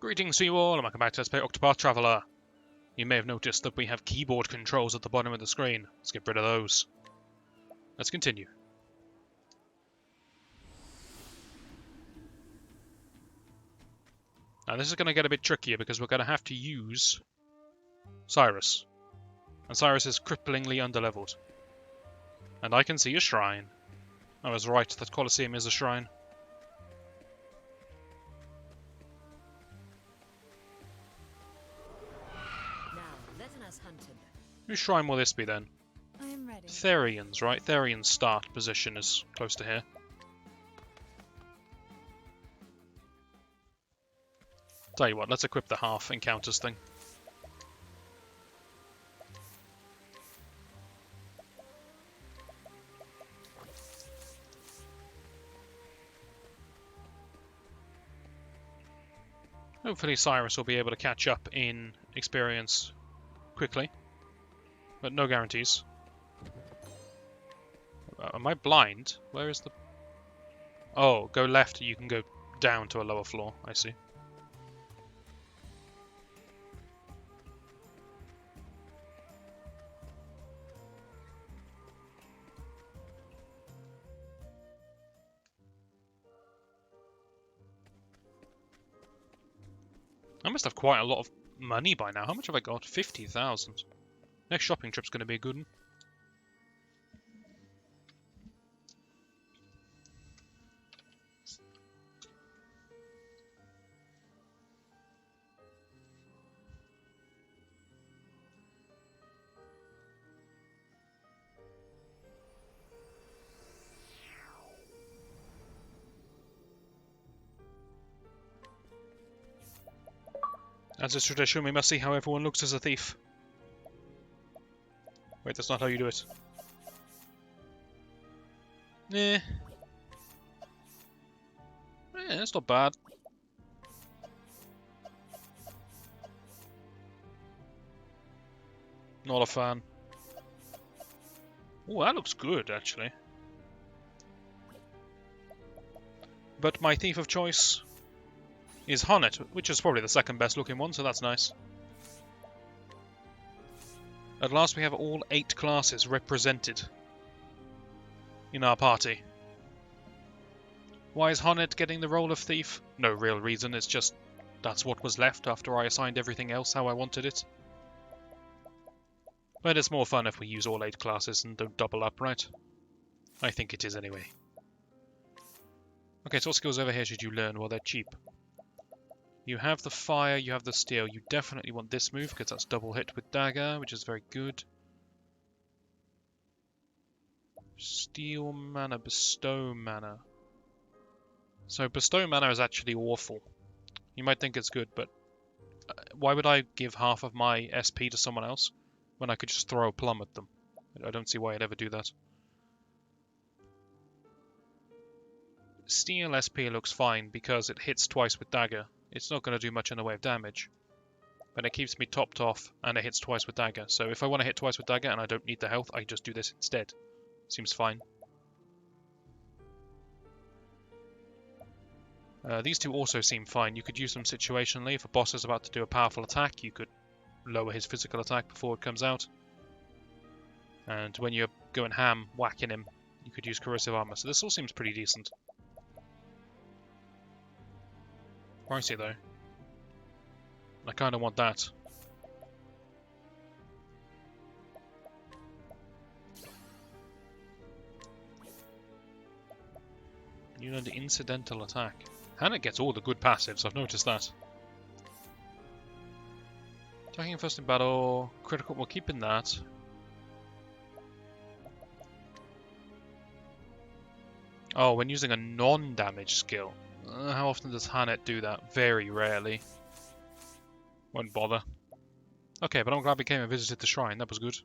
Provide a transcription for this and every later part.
Greetings to you all, and welcome back to Let's Play Octopath Traveler. You may have noticed that we have keyboard controls at the bottom of the screen. Let's get rid of those. Let's continue. Now this is going to get a bit trickier because we're going to have to use Cyrus. And Cyrus is cripplingly underleveled. And I can see a shrine. I was right, that Colosseum is a shrine. Whose shrine will this be then? I am ready. Therian's, right? Therian's start position is close to here. Tell you what, let's equip the half encounters thing. Hopefully Cyrus will be able to catch up in experience quickly. But no guarantees. Am I blind? Where is the... Oh, go left, you can go down to a lower floor. I see. I must have quite a lot of money by now. How much have I got? 50,000. Next shopping trip's going to be a good one. As is tradition, we must see how everyone looks as a thief. Wait, that's not how you do it. Eh, that's not bad. Not a fan. Oh, that looks good, actually. But my thief of choice is Honnet, which is probably the second best looking one, so that's nice. At last we have all 8 classes represented in our party. Why is Honnet getting the role of thief? No real reason, it's just that's what was left after I assigned everything else how I wanted it. But it's more fun if we use all 8 classes and don't double up, right? I think it is anyway. Okay, so what skills over here should you learn? Well, they're cheap. You have the fire, you have the steel. You definitely want this move because that's double hit with dagger, which is very good. Steal mana, bestow mana. So bestow mana is actually awful. You might think it's good, but why would I give half of my SP to someone else when I could just throw a plum at them? I don't see why I'd ever do that. Steel SP looks fine because it hits twice with dagger. It's not going to do much in the way of damage, but it keeps me topped off and it hits twice with dagger. So if I want to hit twice with dagger and I don't need the health, I just do this instead. Seems fine. These two also seem fine. You could use them situationally. If a boss is about to do a powerful attack, you could lower his physical attack before it comes out. And when you're going ham, whacking him, you could use corrosive armor. So this all seems pretty decent. Pricey though. I kind of want that. You know, the incidental attack. Hannah gets all the good passives, I've noticed that. Attacking first in battle, critical, we're keeping that. Oh, when using a non-damage skill. How often does Hannet do that? Very rarely. Won't bother. Okay, but I'm glad we came and visited the shrine. That was good.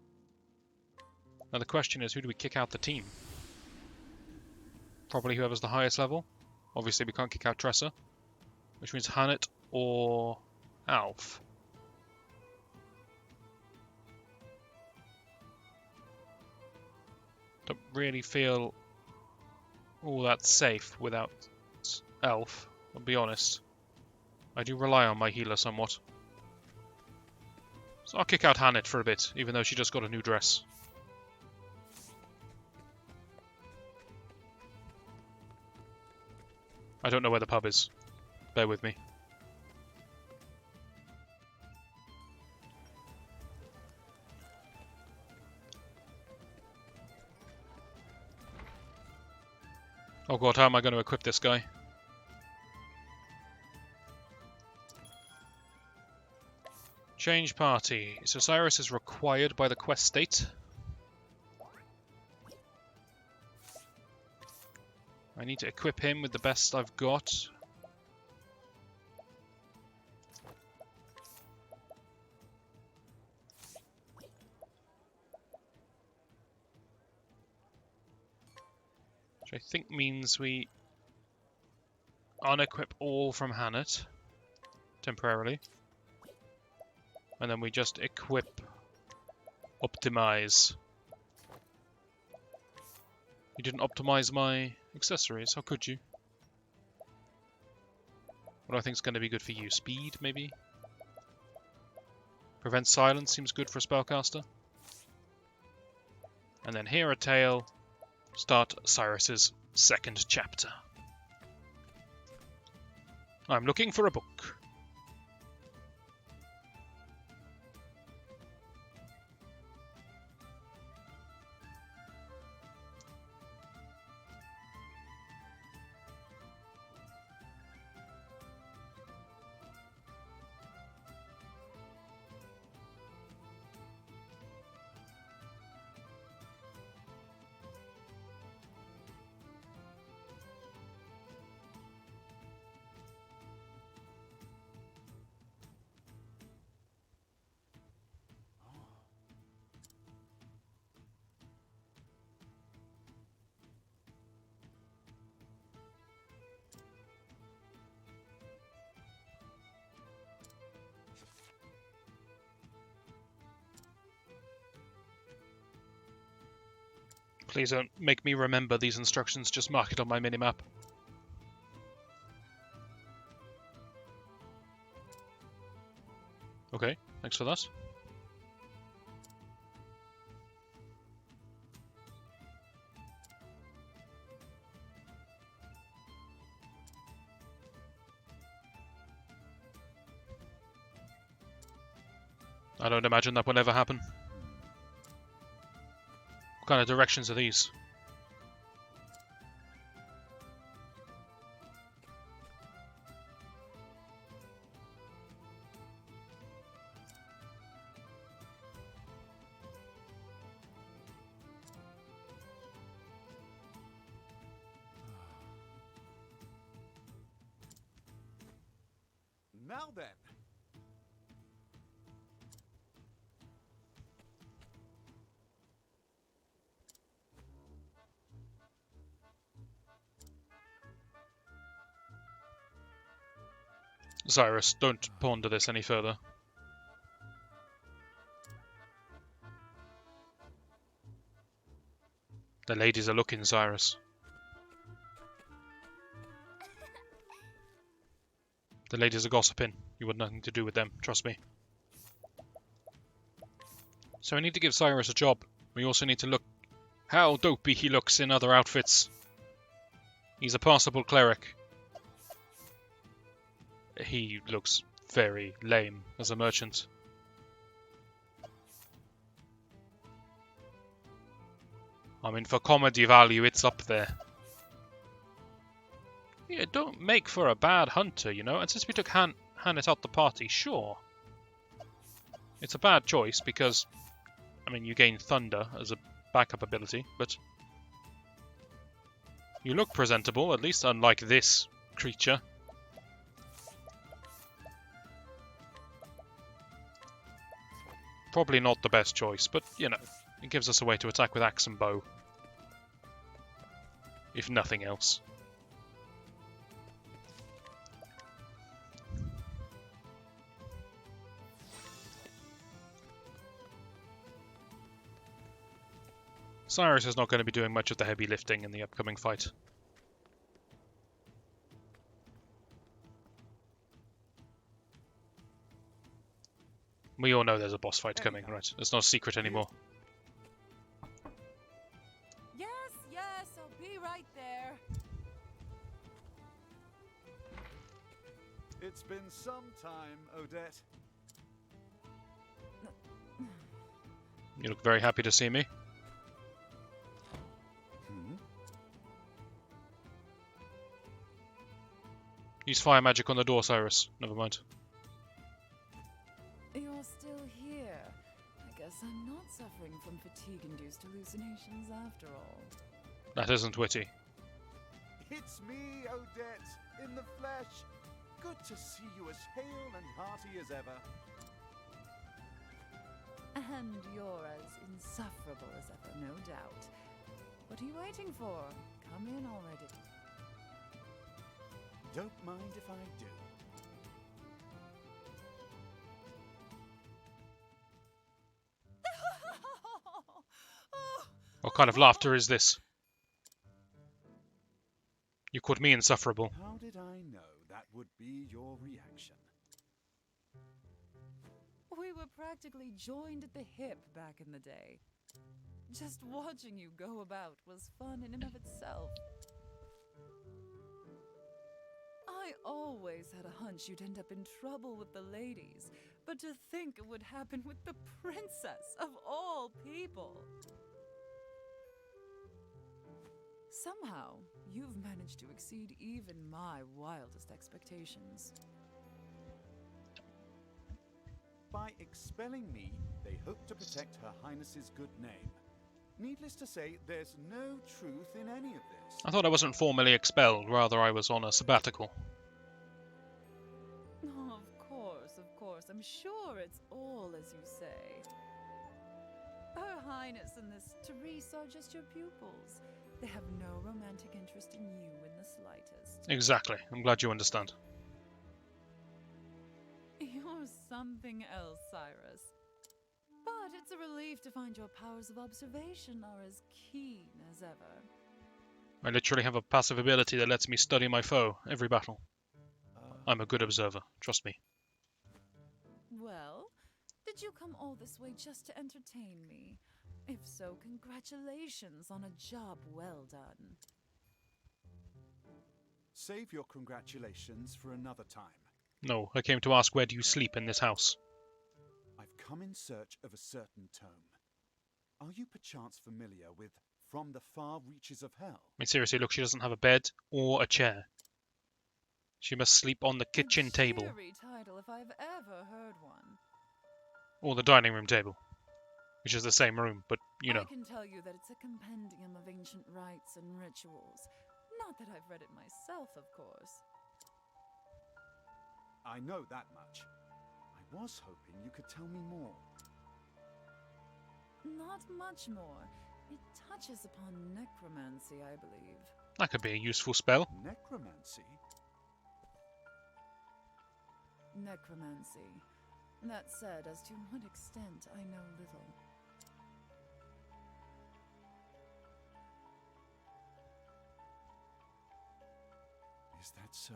Now the question is, who do we kick out the team? Probably whoever's the highest level. Obviously we can't kick out Tressa, which means Hannet or Alf. Don't really feel all that safe without Elf, I'll be honest. I do rely on my healer somewhat. So I'll kick out Hannet for a bit, even though she just got a new dress. I don't know where the pub is. Bear with me. Oh god, how am I going to equip this guy? Change party. So Cyrus is required by the quest state. I need to equip him with the best I've got. Which I think means we unequip all from Hannet temporarily. And then we just equip optimize. You didn't optimize my accessories, how could you? What do I think is going to be good for you? Speed, maybe? Prevent silence seems good for a spellcaster. And then hear a tale. Start Cyrus's second chapter. I'm looking for a book. Please don't make me remember these instructions, just mark it on my minimap. Okay, thanks for that. I don't imagine that will ever happen. What kind of directions are these? Now then. Cyrus, don't ponder this any further. The ladies are looking, Cyrus. The ladies are gossiping. You want nothing to do with them, trust me. So we need to give Cyrus a job. We also need to look how dopey he looks in other outfits. He's a passable cleric. He looks very lame as a merchant. I mean, for comedy value, it's up there. Yeah, don't make for a bad hunter, you know? And since we took Hannet out the party, sure. It's a bad choice because, I mean, you gain Thunder as a backup ability, but you look presentable, at least unlike this creature. Probably not the best choice, but, you know, it gives us a way to attack with axe and bow. If nothing else. Cyrus is not going to be doing much of the heavy lifting in the upcoming fight. We all know there's a boss fight coming, Anyhow, right? It's not a secret anymore. Yes, yes, I'll be right there. It's been some time, Odette. You look very happy to see me. Hmm? Use fire magic on the door, Cyrus. Never mind. You're still here. I guess I'm not suffering from fatigue-induced hallucinations after all. That isn't witty. It's me, Odette, in the flesh. Good to see you as hale and hearty as ever. And you're as insufferable as ever, no doubt. What are you waiting for? Come in already. Don't mind if I do. What kind of laughter is this? You called me insufferable. How did I know that would be your reaction? We were practically joined at the hip back in the day. Just watching you go about was fun in and of itself. I always had a hunch you'd end up in trouble with the ladies, but to think it would happen with the princess of all people. Somehow, you've managed to exceed even my wildest expectations. By expelling me, they hope to protect Her Highness's good name. Needless to say, there's no truth in any of this. I thought I wasn't formally expelled, rather I was on a sabbatical. Oh, of course. I'm sure it's all as you say. Her Highness and this Therese are just your pupils. They have no romantic interest in you in the slightest. Exactly. I'm glad you understand. You're something else, Cyrus. But it's a relief to find your powers of observation are as keen as ever. I literally have a passive ability that lets me study my foe every battle. I'm a good observer, trust me. Well, did you come all this way just to entertain me? If so, congratulations on a job well done. Save your congratulations for another time. No, I came to ask, where do you sleep in this house? I've come in search of a certain tome. Are you perchance familiar with From the Far Reaches of Hell? I mean, seriously, look, she doesn't have a bed or a chair. She must sleep on the kitchen table. A cheery title if I've ever heard one. Or the dining room table. Which is the same room, but, you know. I can tell you that it's a compendium of ancient rites and rituals. Not that I've read it myself, of course. I know that much. I was hoping you could tell me more. Not much more. It touches upon necromancy, I believe. That could be a useful spell. Necromancy? Necromancy. That said, as to what extent, I know little. Is that so?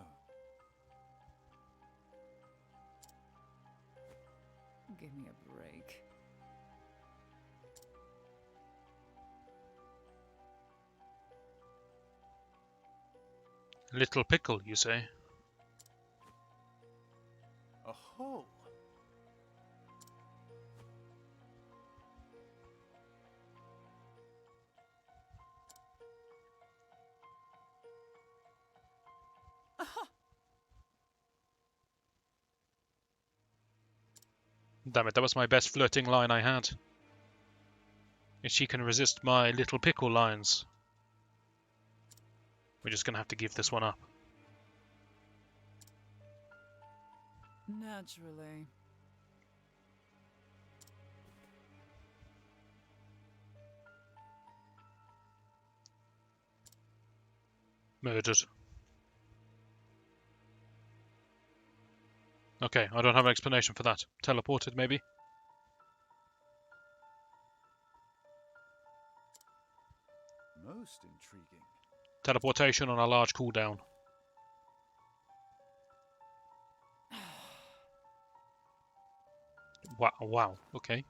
Give me a break. Little pickle, you say? A hole? Damn it, that was my best flirting line I had. If she can resist my little pickle lines, we're just gonna have to give this one up. Naturally. Murdered. Okay, I don't have an explanation for that. Teleported, maybe? Most intriguing. Teleportation on a large cooldown. Wow, okay.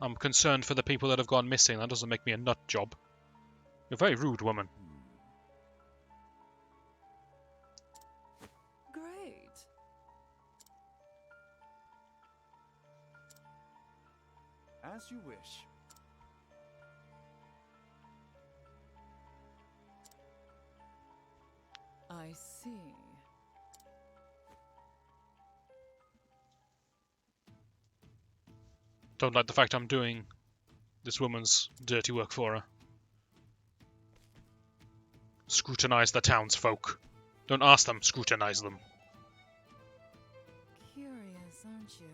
I'm concerned for the people that have gone missing. That doesn't make me a nut job. You're very rude, woman. Great. As you wish. I see. Don't like the fact I'm doing this woman's dirty work for her. Scrutinize the townsfolk. Don't ask them, scrutinize them. Curious, aren't you?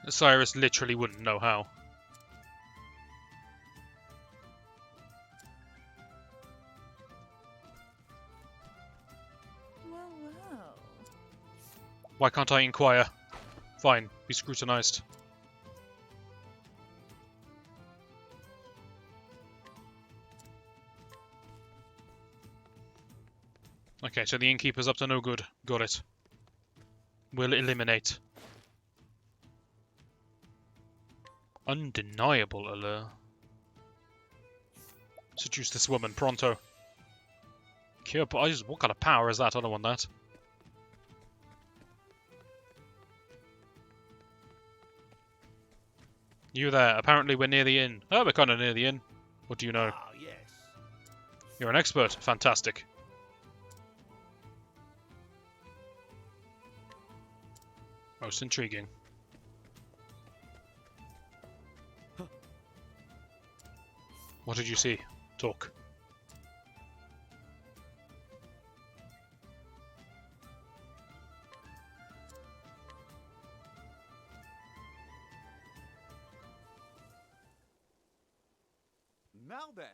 Cyrus literally wouldn't know how. Well, well. Why can't I inquire? Fine, be scrutinized. Okay, so the innkeeper's up to no good. Got it. We'll eliminate. Undeniable allure. Seduce this woman, pronto. Cure, what kind of power is that? I don't want that. You there. Apparently we're near the inn. Oh, we're kind of near the inn. What do you know? Ah, yes. You're an expert. Fantastic. Most intriguing. What did you see? Talk. Now then.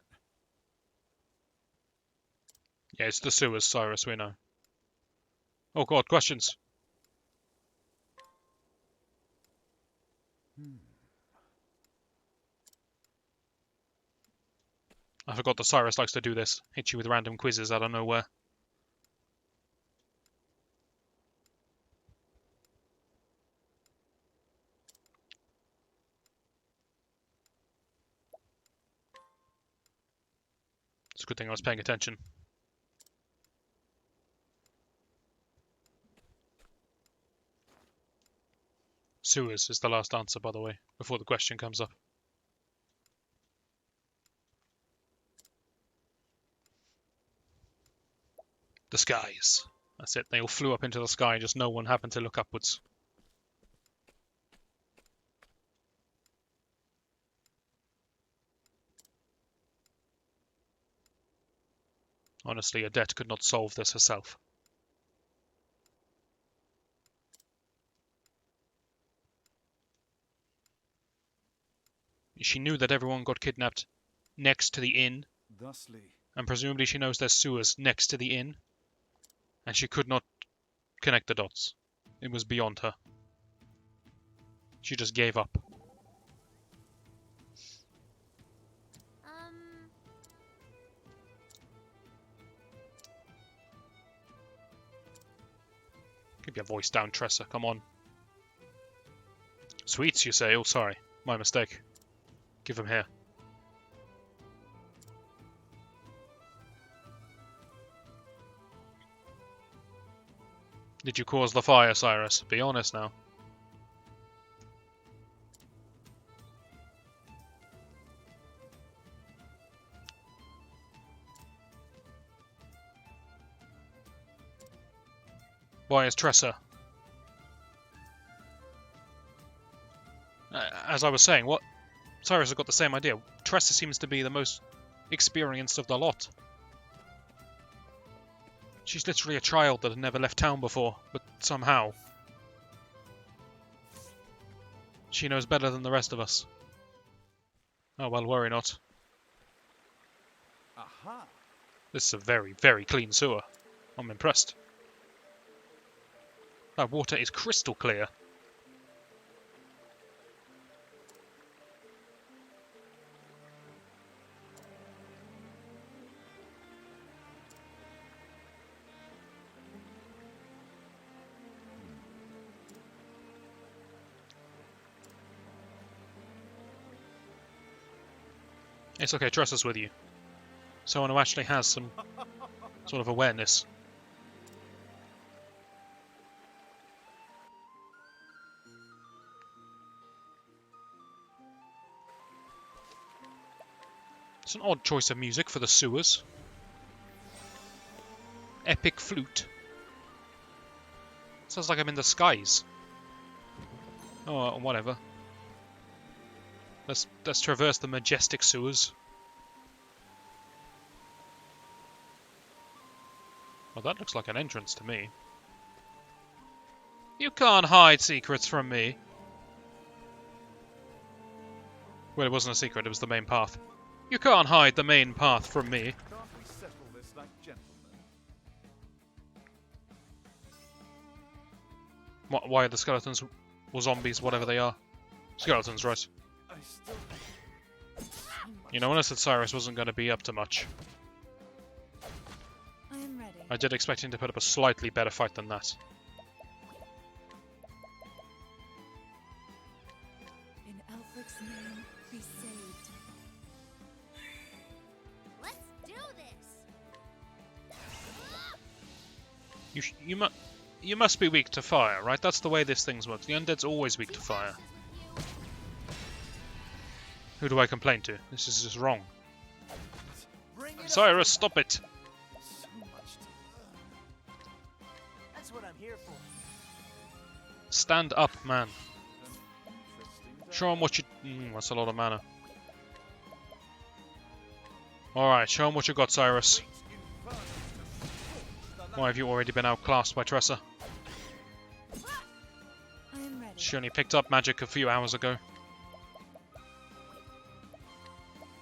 Yeah, it's the sewers, Cyrus, we know. Oh god, questions. I forgot that Cyrus likes to do this. Hit you with random quizzes out of nowhere. It's a good thing I was paying attention. Sewers is the last answer, by the way, before the question comes up. The skies. That's it. They all flew up into the sky, just no one happened to look upwards. Honestly, Adette could not solve this herself. She knew that everyone got kidnapped next to the inn, Thusly. and presumably she knows there's sewers next to the inn, and she could not connect the dots. It was beyond her. She just gave up. Keep your voice down, Tressa, come on. Sweets, you say? Oh, sorry. My mistake. Give them here. Did you cause the fire, Cyrus? Be honest now. Why is Tressa? As I was saying, what? Cyrus has got the same idea. Tressa seems to be the most experienced of the lot. She's literally a child that had never left town before, but somehow She knows better than the rest of us. Oh well, worry not. Aha! This is a very, very clean sewer. I'm impressed. That water is crystal clear. It's okay, trust us with you. Someone who actually has some sort of awareness. It's an odd choice of music for the sewers. Epic flute. Sounds like I'm in the skies. Oh, whatever. Let's traverse the majestic sewers. Well, that looks like an entrance to me. You can't hide secrets from me. Well, it wasn't a secret, it was the main path. You can't hide the main path from me. Can't we settle this like gentlemen? Why are the skeletons or zombies, whatever they are? Skeletons, right? I still... You know, when I said Cyrus wasn't going to be up to much, I am ready. I did expect him to put up a slightly better fight than that. In Elfric's name, be saved. Let's do this. You must be weak to fire, right? That's the way this thing works. The undead's always weak to fire. Who do I complain to? This is just wrong. Bring it Cyrus, on. stop it! So much to learn. That's what I'm here for. Stand up, man. Interesting. Show him what you... that's a lot of mana. Alright, show him what you got, Cyrus. Great infernals to scorch the Why have you already been outclassed by Tressa? I am ready. She only picked up magic a few hours ago.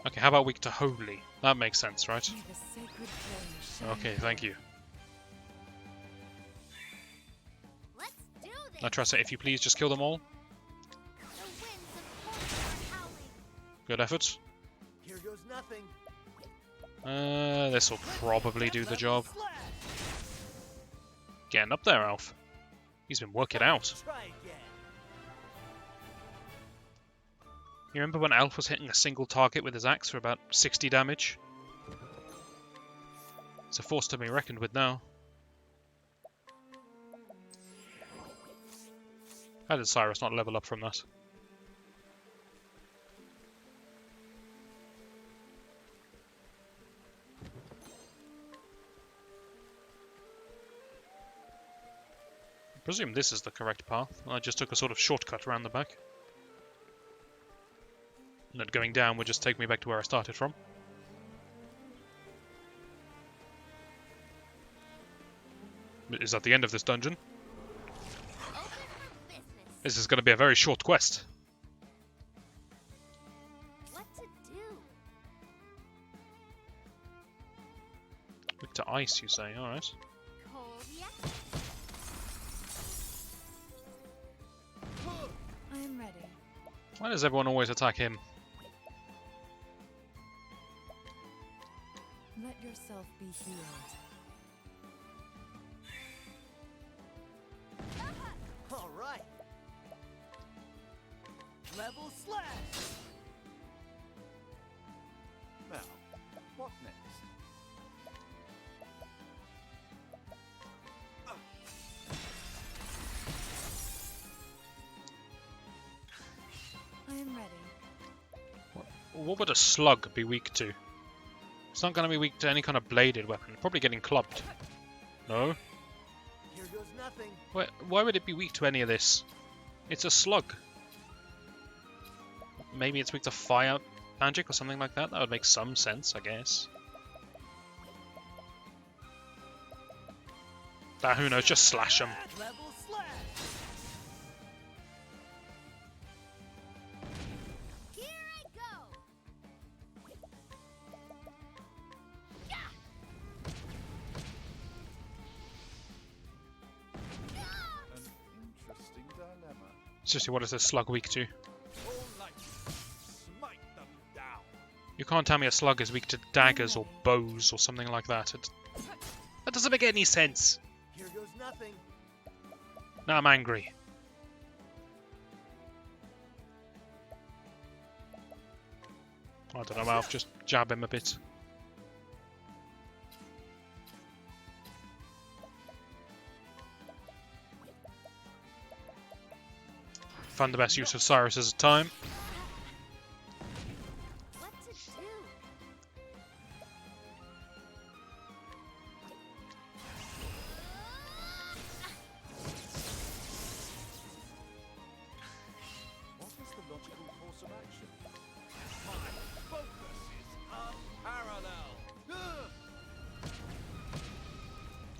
Okay, how about weak to holy? That makes sense, right? May the sacred flame shine Okay, thank you. Let's do this. Now, Tressa, if you please just kill them all. The winds of horror are howling. Good effort. Here goes nothing. This will probably do the job. Slash. Getting up there, Alf. He's been working out. Try again. You remember when Alf was hitting a single target with his axe for about 60 damage? It's a force to be reckoned with now. How did Cyrus not level up from that? I presume this is the correct path. I just took a sort of shortcut around the back. And that going down would just take me back to where I started from. Is that the end of this dungeon? Open for business. This is going to be a very short quest. What to do? Weak to ice, you say? Alright. Cold yet? I am ready. Why does everyone always attack him? Let yourself be healed. All right. Level slash. Now, what next? I am ready. What would a slug be weak to? It's not going to be weak to any kind of bladed weapon. Probably getting clubbed. No? Here goes nothing. Why would it be weak to any of this? It's a slug. Maybe it's weak to fire magic or something like that? That would make some sense, I guess. Who knows, just slash them. Level slash. Seriously, what is this slug weak to? All light, smite them down. You can't tell me a slug is weak to daggers or bows or something like that. That doesn't make any sense. Here goes nothing. Now I'm angry. I don't know, I'll just jab him a bit. Found the best use of Cyrus's time. What to do? What is the logical course of action? My focus is unparalleled.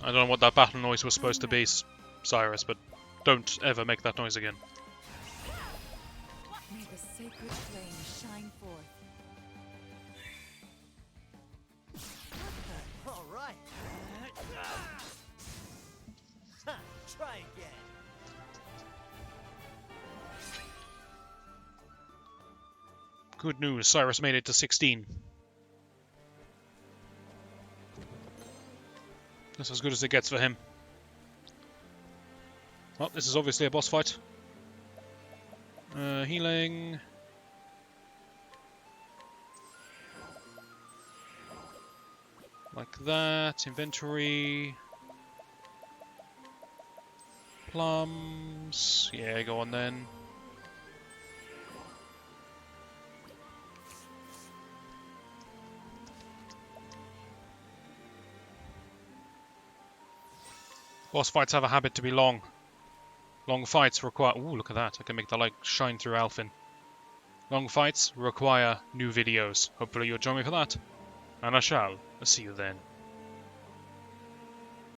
I don't know what that battle noise was supposed to be, Cyrus, but don't ever make that noise again. May the sacred flame shine forth. All right. Ha, try again. Good news, Cyrus made it to 16. That's as good as it gets for him. Well, this is obviously a boss fight. Healing. Like that. Inventory. Plums. Yeah, go on then. Boss fights have a habit to be long. Long fights require... Ooh, look at that. I can make the light shine through Alphin. Long fights require new videos. Hopefully you'll join me for that. And I shall see you then.